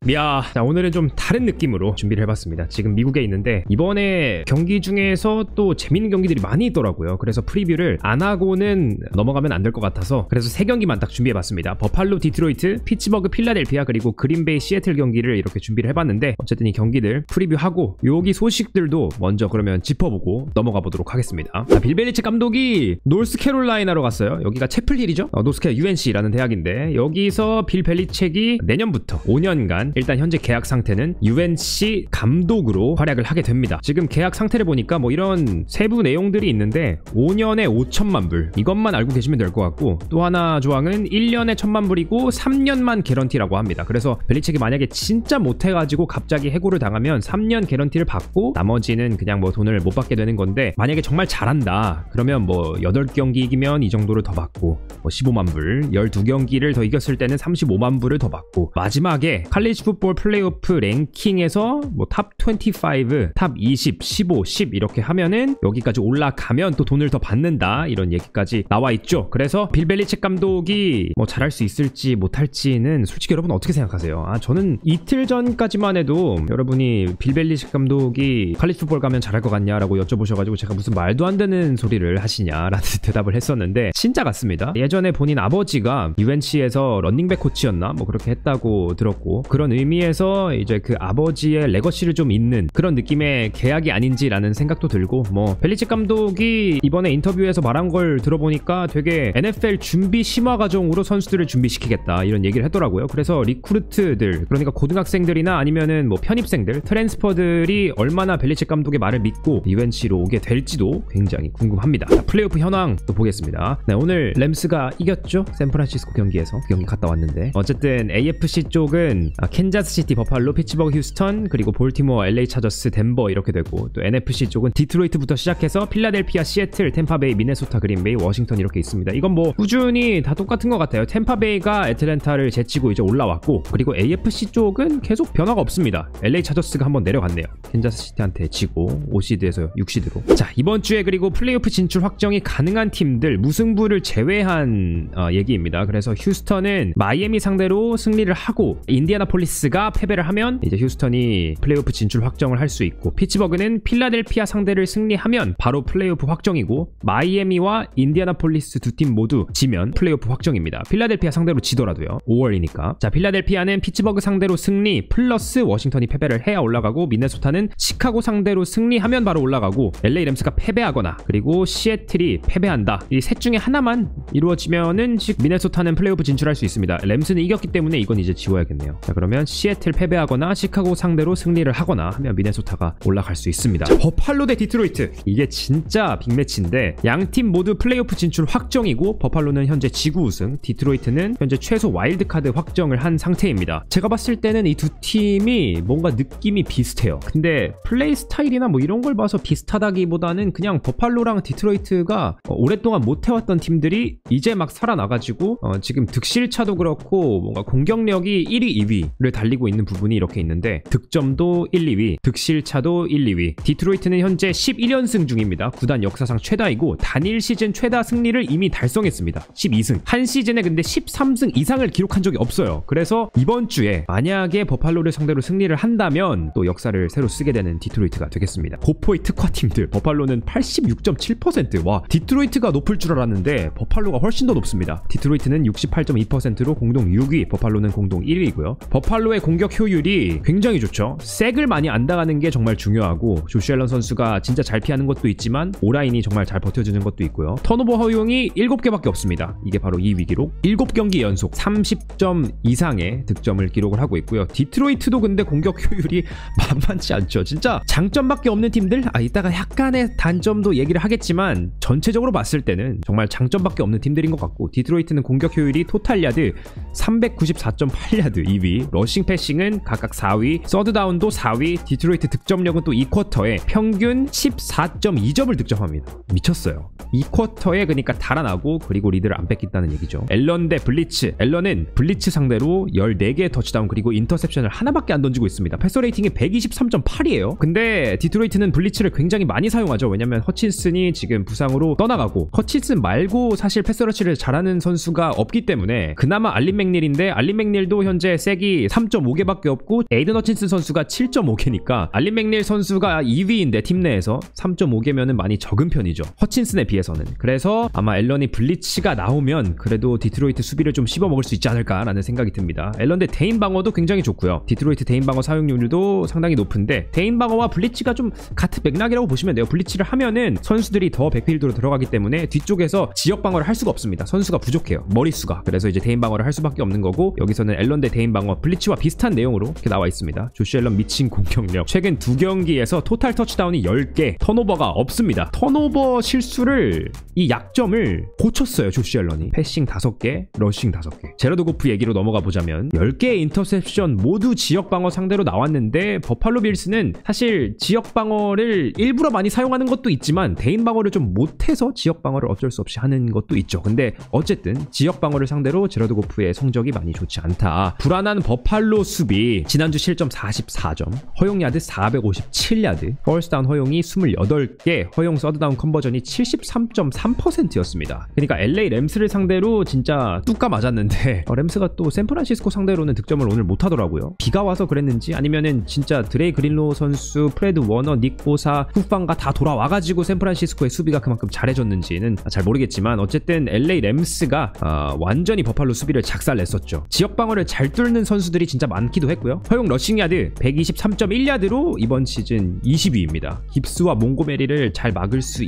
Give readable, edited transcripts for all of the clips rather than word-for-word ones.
자, 오늘은 좀 다른 느낌으로 준비를 해봤습니다. 지금 미국에 있는데 이번에 경기 중에서 또 재밌는 경기들이 많이 있더라고요. 그래서 프리뷰를 안 하고는 넘어가면 안 될 것 같아서 그래서 3경기만 딱 준비해봤습니다. 버팔로, 디트로이트, 피츠버그, 필라델피아, 그리고 그린베이, 시애틀 경기를 이렇게 준비를 해봤는데 어쨌든 이 경기들 프리뷰하고 여기 소식들도 먼저 그러면 짚어보고 넘어가 보도록 하겠습니다. 자, 빌 벨리책 감독이 노스캐롤라이나로 갔어요. 여기가 채플힐이죠. 노스캐 UNC라는 대학인데 여기서 빌 벨리책이 내년부터 5년간 일단 현재 계약 상태는 UNC 감독으로 활약을 하게 됩니다. 지금 계약 상태를 보니까 뭐 이런 세부 내용들이 있는데 5년에 5천만 불 이것만 알고 계시면 될 것 같고, 또 하나 조항은 1년에 1,000만 불이고 3년만 개런티라고 합니다. 그래서 벨리책이 만약에 진짜 못해가지고 갑자기 해고를 당하면 3년 개런티를 받고 나머지는 그냥 뭐 돈을 못 받게 되는 건데, 만약에 정말 잘한다 그러면 뭐 8경기 이기면 이 정도를 더 받고 뭐 15만 불, 12경기를 더 이겼을 때는 35만 불을 더 받고, 마지막에 칼리지 풋볼 플레이오프 랭킹에서 뭐 탑 25, 탑 20, 15, 10 이렇게 하면은 여기까지 올라가면 또 돈을 더 받는다, 이런 얘기까지 나와 있죠. 그래서 빌 벨리책 감독이 뭐 잘할 수 있을지 못할지는 솔직히 여러분 어떻게 생각하세요? 저는 이틀 전까지만 해도 여러분이 빌 벨리책 감독이 칼리지 풋볼 가면 잘할 것 같냐라고 여쭤보셔가지고 제가 무슨 말도 안 되는 소리를 하시냐라는 대답을 했었는데 진짜 같습니다. 예전에 본인 아버지가 UNC에서 런닝백 코치였나 뭐 그렇게 했다고 들었고, 그런 의미에서 이제 그 아버지의 레거시를 좀 잇는 그런 느낌의 계약이 아닌지라는 생각도 들고, 뭐 벨리책 감독이 이번에 인터뷰에서 말한 걸 들어보니까 되게 NFL 준비 심화 과정으로 선수들을 준비시키겠다 이런 얘기를 했더라고요. 그래서 리크루트들, 그러니까 고등학생들이나 아니면은 뭐 편입생들, 트랜스퍼들이 얼마나 벨리책 감독의 말을 믿고 UNC로 오게 될지도 굉장히 궁금합니다. 자, 플레이오프 현황 또 보겠습니다. 네, 오늘 램스가 이겼죠? 샌프란시스코 경기에서. 그 경기 갔다 왔는데 어쨌든 AFC 쪽은 캔자스시티, 버팔로, 피츠버그, 휴스턴, 그리고 볼티모어, LA 차저스, 덴버 이렇게 되고, 또 NFC 쪽은 디트로이트부터 시작해서 필라델피아, 시애틀, 템파베이, 미네소타, 그린베이, 워싱턴 이렇게 있습니다. 이건 뭐 꾸준히 다 똑같은 것 같아요. 템파베이가 애틀랜타를 제치고 이제 올라왔고, 그리고 AFC 쪽은 계속 변화가 없습니다. LA 차저스가 한번 내려갔네요. 캔자스시티한테 지고 5시드에서 6시드로. 자, 이번 주에 그리고 플레이오프 진출 확정이 가능한 팀들 무승부를 제외한 얘기입니다. 그래서 휴스턴은 마이애미 상대로 승리를 하고 인디애나폴리스가 패배를 하면 이제 휴스턴이 플레이오프 진출 확정을 할 수 있고, 피츠버그는 필라델피아 상대를 승리하면 바로 플레이오프 확정이고, 마이애미와 인디애나폴리스 두 팀 모두 지면 플레이오프 확정입니다. 필라델피아 상대로 지더라도요. 5월이니까. 자, 필라델피아는 피츠버그 상대로 승리 플러스 워싱턴이 패배를 해야 올라가고, 미네소타는 시카고 상대로 승리하면 바로 올라가고, LA 램스가 패배하거나 그리고 시애틀이 패배한다, 이 셋 중에 하나만 이루어지면은 미네소타는 플레이오프 진출할 수 있습니다. 램스는 이겼기 때문에 이건 이제 지워야겠네요. 자, 그러면 시애틀 패배하거나 시카고 상대로 승리를 하거나 하면 미네소타가 올라갈 수 있습니다. 자, 버팔로 대 디트로이트, 이게 진짜 빅매치인데 양팀 모두 플레이오프 진출 확정이고, 버팔로는 현재 지구 우승, 디트로이트는 현재 최소 와일드카드 확정을 한 상태입니다. 제가 봤을 때는 이 두 팀이 뭔가 느낌이 비슷해요. 근데 플레이 스타일이나 뭐 이런 걸 봐서 비슷하다기보다는 그냥 버팔로랑 디트로이트가 오랫동안 못해왔던 팀들이 이제 막 살아나가지고 지금 득실차도 그렇고 뭔가 공격력이 1위, 2위를 달리고 있는 부분이 이렇게 있는데, 득점도 1, 2위, 득실차도 1, 2위. 디트로이트는 현재 11연승 중입니다. 구단 역사상 최다이고 단일 시즌 최다 승리를 이미 달성했습니다. 12승. 한 시즌에 근데 13승 이상을 기록한 적이 없어요. 그래서 이번 주에 만약에 버팔로를 상대로 승리를 한다면 또 역사를 새로 쓰게 되는 디트로이트가 되겠습니다. 고포의 특화팀들, 버팔로는 86.7%. 와, 디트로이트가 높을 줄 알았는데 버팔로가 훨씬 더 높습니다. 디트로이트는 68.2%로 공동 6위, 버팔로는 공동 1위고요. 버팔로의 공격 효율이 굉장히 좋죠. 색을 많이 안 당하는 게 정말 중요하고, 조시 앨런 선수가 진짜 잘 피하는 것도 있지만 오라인이 정말 잘 버텨주는 것도 있고요. 턴오버 허용이 7개밖에 없습니다. 이게 바로 2위 기록. 7경기 연속 30점 이상의 득점을 기록을 하고 있고요. 디트로이트도 근데 공격 효율이 만만치 않죠. 진짜 장점밖에 없는 팀들, 이따가 약간의 단점도 얘기를 하겠지만 전체적으로 봤을 때는 정말 장점밖에 없는 팀들인 것 같고, 디트로이트는 공격 효율이 토탈 야드 394.8야드 2위, 러싱 패싱은 각각 4위, 서드다운도 4위, 디트로이트 득점력은 또 2쿼터에 평균 14.2점을 득점합니다. 미쳤어요. 2쿼터에 그러니까 달아나고 그리고 리드를 안 뺏긴다는 얘기죠. 앨런 대 블리츠. 앨런은 블리츠 상대로 14개의 터치다운 그리고 인터셉션을 하나밖에 안 던지고 있습니다. 패서 레이팅이 123.8이에요. 근데 디트로이트는 블리츠를 굉장히 많이 사용하죠. 왜냐면 허친슨이 지금 부상으로 떠나가고, 허친슨 말고 사실 패스러치를 잘하는 선수가 없기 때문에 그나마 알린 맥닐인데, 알린 맥닐도 현재 색이 3.5개밖에 없고 에이든 허친슨 선수가 7.5개니까 알린 맥닐 선수가 2위인데 팀 내에서 3.5개면은 많이 적은 편이죠. 허친슨에 비해서는. 그래서 아마 앨런이 블리츠가 나오면 그래도 디트로이트 수비를 좀 씹어먹을 수 있지 않을까라는 생각이 듭니다. 앨런 대 대인 방어도 굉장히 좋고요. 디트로이트 대인 방어 사용률도 상당히 높은데 대인 방어와 블리츠가 좀 같은 맥락이라고 보시면 돼요. 블리츠를 하면은 선수들이 더 백필드로 들어가기 때문에 뒤쪽에서 지역 방어를 할 수가 없습니다. 선수가 부족해요. 머릿수가. 그래서 이제 대인 방어를 할 수밖에 없는 거고 여기서는 앨런 대 대인 방어 블리츠와 비슷한 내용으로 이렇게 나와 있습니다. 조시 앨런 미친 공격력. 최근 2경기에서 토탈 터치다운이 10개, 턴오버가 없습니다. 턴오버 실수를 이 약점을 고쳤어요. 조시 앨런이. 패싱 5개, 러싱 5개. 제러드 고프 얘기로 넘어가 보자면 10개의 인터셉션 모두 지역 방어 상대로 나왔는데 버팔로 빌스는 사실 지역 방어를 일부러 많이 사용하는 것도 있지만 대인 방어를 좀 못해서 지역 방어를 어쩔 수 없이 하는 것도 있죠. 근데 어쨌든 지역 방어를 상대로 제러드 고프의 성적이 많이 좋지 않다. 불안한 버팔로 수비. 지난주 실점 44점, 허용 야드 457야드, 퍼스트다운 허용이 28개, 허용 서드다운 컨버전이 73.3%였습니다. 그러니까 LA 램스를 상대로 진짜 뚜까 맞았는데 램스가 또 샌프란시스코 상대로는 득점을 오늘 못하더라고요. 비가 와서 그랬는지 아니면은 진짜 드레이 그린로 선수, 프레드 워너, 닉 보사, 후방가 다 돌아와가지고 샌프란시스코의 수비가 그만큼 잘해줬는지는 잘 모르겠지만 어쨌든 LA 램스가 완전히 버팔로 수비를 작살냈었죠. 지역 방어를 잘 뚫는 선수들이 진짜 많기도 했고요. 허용 러싱 야드 123.1야드로 이번 시즌 20위입니다. 깁스와 몽고메리를 잘 막을 수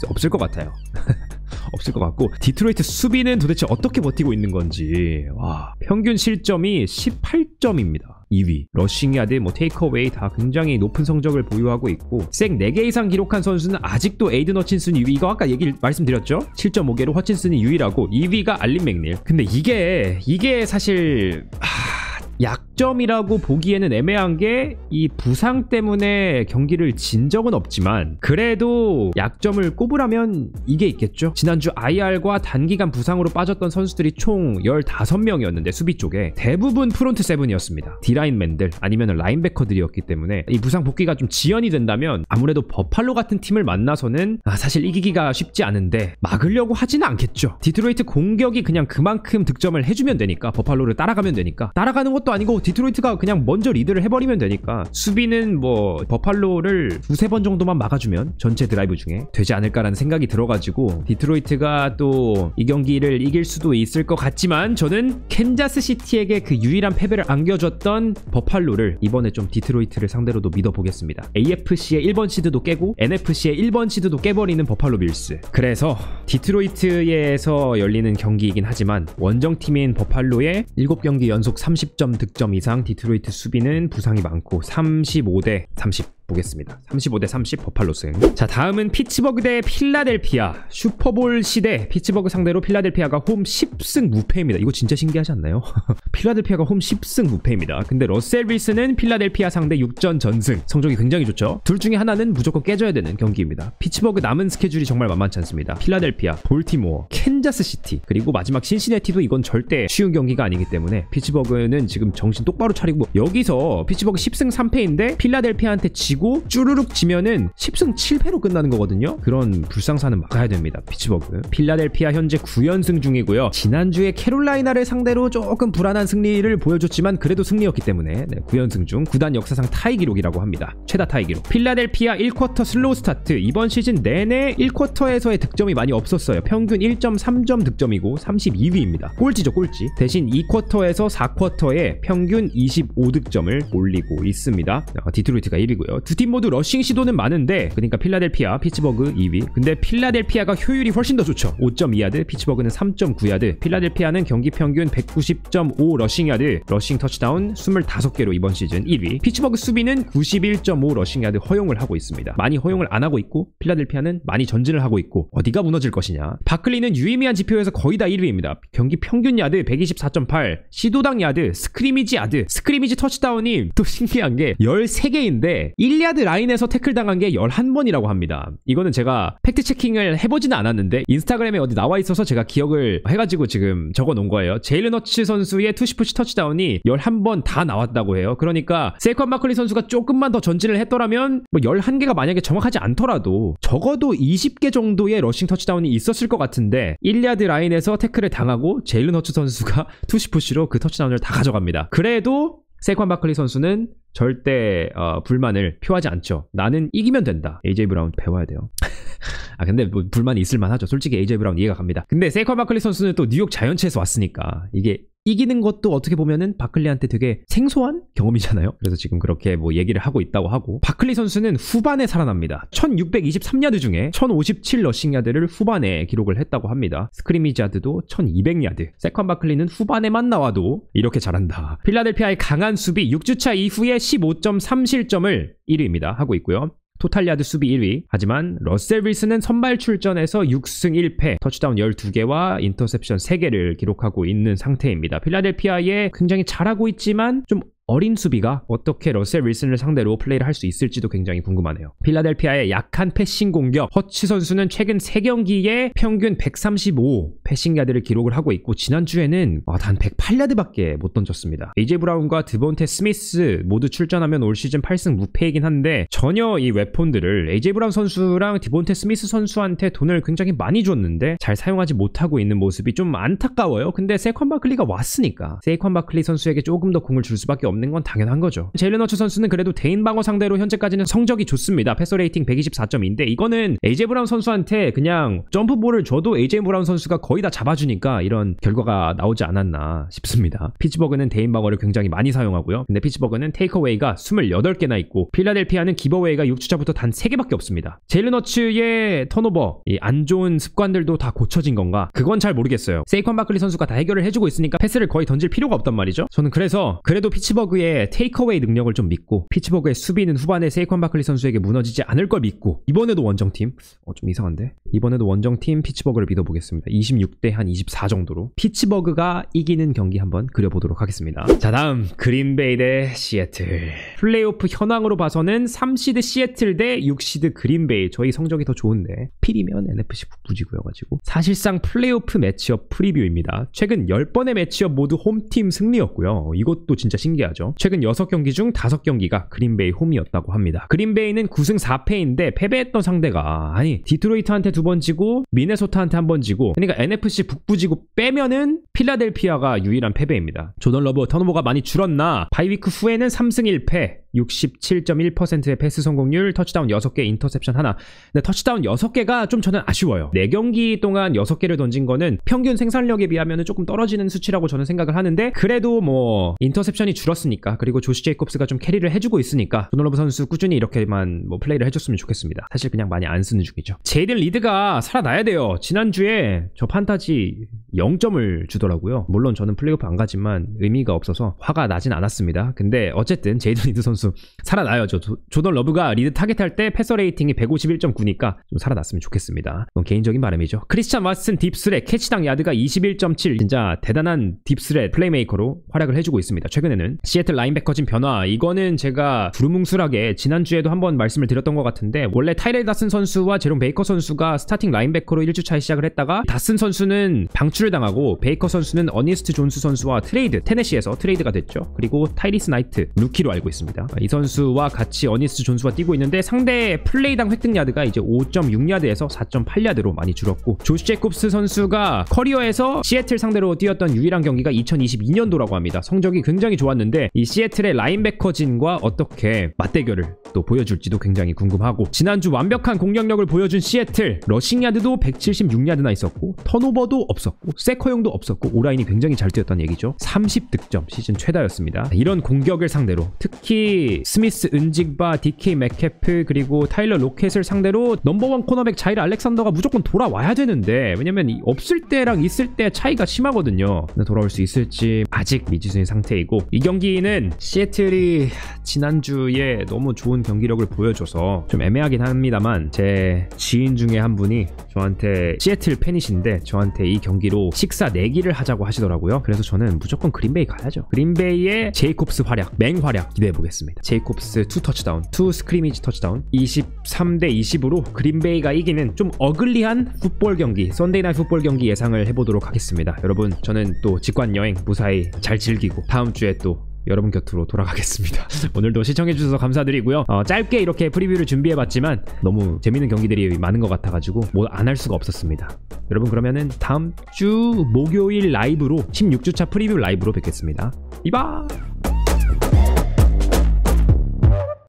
없을 것 같아요. 없을 것 같고 디트로이트 수비는 도대체 어떻게 버티고 있는 건지. 와, 평균 실점이 18점입니다. 2위. 러싱 야드, 테이크어웨이 다 굉장히 높은 성적을 보유하고 있고 색 4개 이상 기록한 선수는 아직도 에이든 허친슨 2위. 이거 아까 말씀드렸죠? 7.5개로 허친슨이 유일하고 2위가 알린 맥닐. 근데 이게 사실 약점이라고 보기에는 애매한 게 이 부상 때문에 경기를 진 적은 없지만 그래도 약점을 꼽으라면 이게 있겠죠. 지난주 IR과 단기간 부상으로 빠졌던 선수들이 총 15명이었는데 수비 쪽에 대부분 프론트 세븐이었습니다. D라인맨들 아니면 라인베커들이었기 때문에 이 부상 복귀가 좀 지연이 된다면 아무래도 버팔로 같은 팀을 만나서는 사실 이기기가 쉽지 않은데 막으려고 하지는 않겠죠. 디트로이트 공격이 그냥 그만큼 득점을 해주면 되니까, 버팔로를 따라가면 되니까, 따라가는 것도 아니고 디트로이트가 그냥 먼저 리드를 해버리면 되니까 수비는 뭐 버팔로를 2-3번 정도만 막아주면 전체 드라이브 중에 되지 않을까라는 생각이 들어가지고 디트로이트가 또 이 경기를 이길 수도 있을 것 같지만 저는 캔자스시티에게 그 유일한 패배를 안겨줬던 버팔로를 이번에 좀 디트로이트를 상대로도 믿어보겠습니다. AFC의 1번 시드도 깨고 NFC의 1번 시드도 깨버리는 버팔로 빌스. 그래서 디트로이트에서 열리는 경기이긴 하지만 원정팀인 버팔로의 7경기 연속 30점 득점 이상, 디트로이트 수비는 부상이 많고 35대 30 보겠습니다. 35대 30 버팔로 승. 자, 다음은 피츠버그 대 필라델피아. 슈퍼볼 시대 피츠버그 상대로 필라델피아가 홈 10승 무패입니다. 이거 진짜 신기하지 않나요? 필라델피아가 홈 10승 무패입니다. 근데 러셀 윌슨은 필라델피아 상대 6전 전승. 성적이 굉장히 좋죠. 둘 중에 하나는 무조건 깨져야 되는 경기입니다. 피츠버그 남은 스케줄이 정말 만만치 않습니다. 필라델피아, 볼티모어, 캔자스시티, 그리고 마지막 신시내티도 이건 절대 쉬운 경기가 아니기 때문에 피츠버그는 지금 정신 똑바로 차리고, 여기서 피츠버그 10승 3패인데 필라델피아한테 지고 쭈르륵 지면은 10승 7패로 끝나는 거거든요. 그런 불상사는 막아야 됩니다. 피츠버그. 필라델피아 현재 9연승 중이고요. 지난주에 캐롤라이나를 상대로 조금 불안한 승리를 보여줬지만 그래도 승리였기 때문에 9연승 중 구단 역사상 타이 기록이라고 합니다. 최다 타이 기록. 필라델피아 1쿼터 슬로우 스타트. 이번 시즌 내내 1쿼터에서의 득점이 많이 없었어요. 평균 1.3점 득점이고 32위입니다. 꼴찌죠, 꼴찌. 대신 2쿼터에서 4쿼터에 평균 25득점을 올리고 있습니다. 디트로이트가 1위고요. 두 팀 모두 러싱 시도는 많은데, 그러니까 필라델피아, 피츠버그 2위. 근데 필라델피아가 효율이 훨씬 더 좋죠. 5.2야드, 피츠버그는 3.9야드. 필라델피아는 경기 평균 190.5 러싱 야드, 러싱 터치다운 25개로 이번 시즌 1위. 피츠버그 수비는 91.5 러싱 야드 허용을 하고 있습니다. 많이 허용을 안 하고 있고 필라델피아는 많이 전진을 하고 있고, 어디가 무너질 것이냐. 바클리는 유의미한 지표에서 거의 다 1위입니다. 경기 평균 야드 124.8, 시도당 야드, 스크리미지 야드, 스크리미지 터치다운이 또 신기한 게 13개인데 1야드 라인에서 태클 당한 게 11번이라고 합니다. 이거는 제가 팩트 체킹을 해보지는 않았는데 인스타그램에 어디 나와 있어서 제가 기억을 해가지고 지금 적어 놓은 거예요. 제일런 허츠 선수의 투시푸시 터치다운이 11번 다 나왔다고 해요. 그러니까 세이콘 바클리 선수가 조금만 더 전진을 했더라면 뭐 11개가 만약에 정확하지 않더라도 적어도 20개 정도의 러싱 터치다운이 있었을 것 같은데 1야드 라인에서 태클을 당하고 제일런 허츠 선수가 투시푸시로 그 터치다운을 다 가져갑니다. 그래도 세이콘 바클리 선수는 절대 불만을 표하지 않죠. 나는 이기면 된다. AJ 브라운 배워야 돼요. 근데 뭐 불만이 있을 만하죠. 솔직히 AJ 브라운 이해가 갑니다. 근데 세이콘 바클리 선수는 또 뉴욕 자이언츠에서 왔으니까 이게 이기는 것도 어떻게 보면은 바클리한테 되게 생소한 경험이잖아요. 그래서 지금 그렇게 뭐 얘기를 하고 있다고 하고, 바클리 선수는 후반에 살아납니다. 1623야드 중에 1057 러싱 야드를 후반에 기록을 했다고 합니다. 스크리미지 야드도 1200야드. 세컨 바클리는 후반에만 나와도 이렇게 잘한다. 필라델피아의 강한 수비 6주차 이후에 15.3실점을 1위입니다. 하고 있고요. 토탈 야드 수비 1위. 하지만 러셀 윌슨은 선발 출전에서 6승 1패, 터치다운 12개와 인터셉션 3개를 기록하고 있는 상태입니다. 필라델피아에 굉장히 잘하고 있지만 좀 어린 수비가 어떻게 러셀 윌슨을 상대로 플레이를 할 수 있을지도 굉장히 궁금하네요. 필라델피아의 약한 패싱 공격. 허치 선수는 최근 3경기에 평균 135 패싱 야드를 기록을 하고 있고, 지난주에는 단 108야드밖에 못 던졌습니다. AJ 브라운과 드본테 스미스 모두 출전하면 올 시즌 8승 무패이긴 한데 전혀 이 웨폰들을 AJ 브라운 선수랑 드본테 스미스 선수한테 돈을 굉장히 많이 줬는데 잘 사용하지 못하고 있는 모습이 좀 안타까워요. 근데 세컨 바클리가 왔으니까 세컨 바클리 선수에게 조금 더 공을 줄 수밖에 없는 건 당연한 거죠. 제일런 허츠 선수는 그래도 대인 방어 상대로 현재까지는 성적이 좋습니다. 패서 레이팅 124점인데 이거는 AJ 브라운 선수한테 그냥 점프볼을 줘도 AJ 브라운 선수가 거의 다 잡아주니까 이런 결과가 나오지 않았나 싶습니다. 피츠버그는 대인 방어를 굉장히 많이 사용하고요. 근데 피츠버그는 테이크어웨이가 28개나 있고 필라델피아는 기버웨이가 6주차부터 단 3개밖에 없습니다. 제일런 허츠의 턴오버, 이 안 좋은 습관들도 다 고쳐진 건가? 그건 잘 모르겠어요. 세이콘 바클리 선수가 다 해결을 해주고 있으니까 패스를 거의 던질 필요가 없단 말이죠. 저는 그래서 그래도 피츠버그의 테이크어웨이 능력을 좀 믿고, 피츠버그의 수비는 후반에 세이콘 바클리 선수에게 무너지지 않을 걸 믿고, 이번에도 원정팀 좀 이상한데? 이번에도 원정팀 피츠버그를 믿어보겠습니다. 26대 한 24 정도로 피츠버그가 이기는 경기 한번 그려보도록 하겠습니다. 자, 다음 그린베이 대 시애틀. 플레이오프 현황으로 봐서는 3시드 시애틀 대 6시드 그린베이. 저희 성적이 더 좋은데 필이면 NFC 북부지구여가지고 사실상 플레이오프 매치업 프리뷰입니다. 최근 10번의 매치업 모두 홈팀 승리였고요. 이것도 진짜 신기하죠. 최근 6경기 중 5경기가 그린베이 홈이었다고 합니다. 그린베이는 9승 4패인데 패배했던 상대가 디트로이트한테 2번 지고 미네소타한테 1번 지고, 그러니까 NFC 북부지구 빼면은 필라델피아가 유일한 패배입니다. 조던 러브 턴오버가 많이 줄었나? 바이위크 후에는 3승 1패 67.1%의 패스 성공률, 터치다운 6개, 인터셉션 하나. 근데 터치다운 6개가 좀 저는 아쉬워요. 4경기 동안 6개를 던진 거는 평균 생산력에 비하면 조금 떨어지는 수치라고 저는 생각을 하는데, 그래도 뭐 인터셉션이 줄었으니까, 그리고 조시 제이콥스가 좀 캐리를 해주고 있으니까 조던 러브 선수 꾸준히 이렇게만 뭐 플레이를 해줬으면 좋겠습니다. 사실 그냥 많이 안 쓰는 중이죠. 제이든 리드가 살아나야 돼요. 지난주에 저 판타지 0점을 주더라고요. 물론 저는 플레이오프 안 가지만 의미가 없어서 화가 나진 않았습니다. 근데 어쨌든 제이든 리드 선수 살아나야죠. 조던 러브가 리드 타겟할 때 패서 레이팅이 151.9니까 좀 살아났으면 좋겠습니다. 그건 개인적인 바람이죠. 크리스찬 왓슨 딥스렛 캐치당 야드가 21.7. 진짜 대단한 딥스렛 플레이메이커로 활약을 해주고 있습니다. 최근에는 시애틀 라인베커진 변화, 이거는 제가 두루뭉술하게 지난주에도 한번 말씀을 드렸던 것 같은데, 원래 타이렐 다슨 선수와 제롬 베이커 선수가 스타팅 라인베커로 1주차에 시작을 했다가 다슨 선수는 방출을 당하고 베이커 선수는 어니스트 존스 선수와 테네시에서 트레이드가 됐죠. 그리고 타이리스 나이트 루키로 알고 있습니다. 이 선수와 같이 어니스트 존스와 뛰고 있는데 상대 플레이당 획득 야드가 이제 5.6야드에서 4.8야드로 많이 줄었고, 조시 제이콥스 선수가 커리어에서 시애틀 상대로 뛰었던 유일한 경기가 2022년도라고 합니다. 성적이 굉장히 좋았는데 이 시애틀의 라인베커진과 어떻게 맞대결을 또 보여줄지도 굉장히 궁금하고, 지난주 완벽한 공격력을 보여준 시애틀, 러싱 야드도 176야드나 있었고 턴오버도 없었고 세커용도 없었고 오라인이 굉장히 잘 뛰었다는 얘기죠. 30득점 시즌 최다였습니다. 이런 공격을 상대로 특히 스미스, 은직바, DK 맥캐프 그리고 타일러 로켓을 상대로 넘버원 코너백 자일 알렉산더가 무조건 돌아와야 되는데, 왜냐면 없을 때랑 있을 때 차이가 심하거든요. 근데 돌아올 수 있을지 아직 미지수인 상태이고, 이 경기는 시애틀이 지난주에 너무 좋은 좋은 경기력을 보여줘서 좀 애매하긴 합니다만, 제 지인 중에 한 분이 저한테 시애틀 팬이신데 저한테 이 경기로 식사 내기를 하자고 하시더라고요. 그래서 저는 무조건 그린베이 가야죠. 그린베이의 제이콥스 활약, 맹활약 기대해보겠습니다. 제이콥스 2터치다운, 2 스크리미지 터치다운, 23대 20으로 그린베이가 이기는 좀 어글리한 풋볼 경기, 썬데이 나잇 풋볼 경기 예상을 해보도록 하겠습니다. 여러분, 저는 또 직관 여행 무사히 잘 즐기고 다음 주에 또 여러분 곁으로 돌아가겠습니다. 오늘도 시청해주셔서 감사드리고요. 짧게 이렇게 프리뷰를 준비해봤지만 너무 재밌는 경기들이 많은 것 같아가지고 뭐 안 할 수가 없었습니다. 여러분, 그러면은 다음 주 목요일 라이브로 16주차 프리뷰 라이브로 뵙겠습니다. 이바!